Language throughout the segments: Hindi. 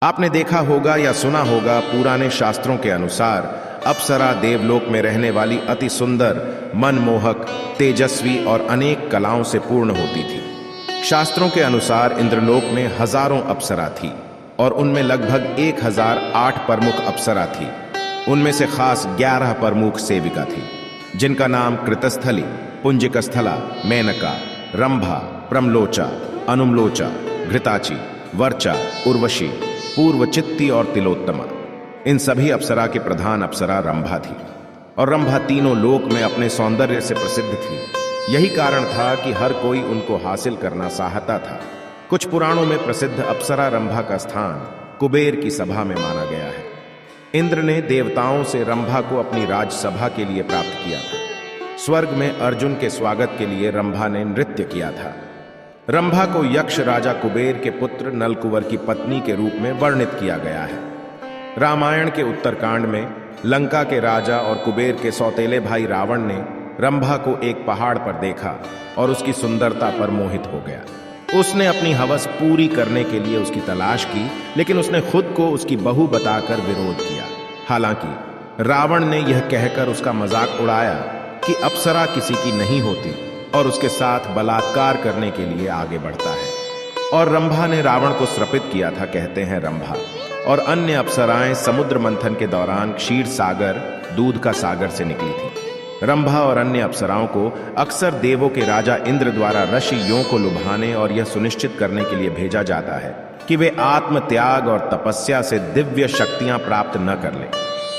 आपने देखा होगा या सुना होगा, पुराने शास्त्रों के अनुसार अप्सरा देवलोक में रहने वाली अति सुंदर, मनमोहक, तेजस्वी और अनेक कलाओं से पूर्ण होती थी। शास्त्रों के अनुसार इंद्रलोक में हजारों अप्सरा थी और उनमें लगभग 1008 प्रमुख अप्सरा थी। उनमें से खास 11 प्रमुख सेविका थी, जिनका नाम कृतस्थली, पुंजिकस्थला, मेनका, रंभा, प्रमलोचा, अनुमलोचा, घृताची, वर्चा, उर्वशी, पूर्वचित्ती और तिलोत्तमा। इन सभी अप्सरा की प्रधान अप्सरा रंभा थी और रंभा तीनों लोक में अपने सौंदर्य से प्रसिद्ध थी। यही कारण था कि हर कोई उनको हासिल करना चाहता था। कुछ पुराणों में प्रसिद्ध अप्सरा रंभा का स्थान कुबेर की सभा में माना गया है। इंद्र ने देवताओं से रंभा को अपनी राजसभा के लिए प्राप्त किया था। स्वर्ग में अर्जुन के स्वागत के लिए रंभा ने नृत्य किया था। रंभा को यक्ष राजा कुबेर के पुत्र नलकुवर की पत्नी के रूप में वर्णित किया गया है। रामायण के उत्तरकांड में लंका के राजा और कुबेर के सौतेले भाई रावण ने रंभा को एक पहाड़ पर देखा और उसकी सुंदरता पर मोहित हो गया। उसने अपनी हवस पूरी करने के लिए उसकी तलाश की, लेकिन उसने खुद को उसकी बहू बताकर विरोध किया। हालांकि रावण ने यह कहकर उसका मजाक उड़ाया कि अप्सरा किसी की नहीं होती और उसके साथ बलात्कार करने के लिए आगे बढ़ता है। और रंभा ने रावण को श्रापित किया था, कहते हैं रंभा और अन्य अप्सराएं समुद्र मंथन के दौरान क्षीर सागर, दूध का सागर से निकली थी। रंभा और अन्य अप्सराओं को अक्सर देवों के राजा इंद्र द्वारा ऋषियों को लुभाने और यह सुनिश्चित करने के लिए भेजा जाता है कि वे आत्म त्याग और तपस्या से दिव्य शक्तियां प्राप्त न कर लें।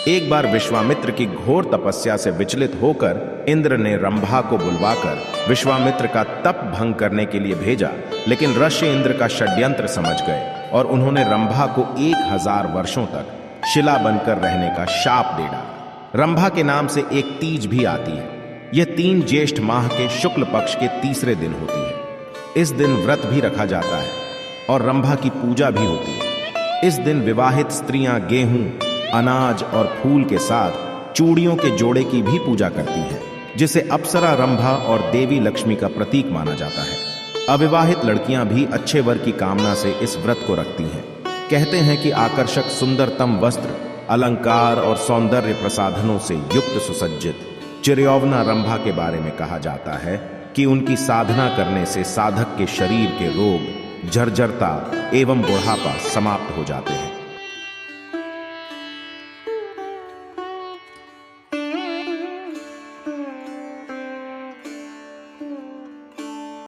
एक बार विश्वामित्र की घोर तपस्या से विचलित होकर इंद्र ने रंभा को बुलवाकर विश्वामित्र का तप भंग करने के लिए भेजा, लेकिन ऋषि इंद्र का षड्यंत्र समझ गए और उन्होंने रंभा को 1000 वर्षों तक शिला बनकर रहने का शाप दे डाला। रंभा के नाम से एक तीज भी आती है। यह 3 ज्येष्ठ माह के शुक्ल पक्ष के तीसरे दिन होती है। इस दिन व्रत भी रखा जाता है और रंभा की पूजा भी होती है। इस दिन विवाहित स्त्रियां गेहूं, अनाज और फूल के साथ चूड़ियों के जोड़े की भी पूजा करती हैं, जिसे अप्सरा रंभा और देवी लक्ष्मी का प्रतीक माना जाता है। अविवाहित लड़कियां भी अच्छे वर की कामना से इस व्रत को रखती हैं। कहते हैं कि आकर्षक सुंदरतम वस्त्र, अलंकार और सौंदर्य प्रसाधनों से युक्त सुसज्जित चिरयौवना रंभा के बारे में कहा जाता है कि उनकी साधना करने से साधक के शरीर के रोग, जर्जरता एवं बुढ़ापा समाप्त हो जाते हैं।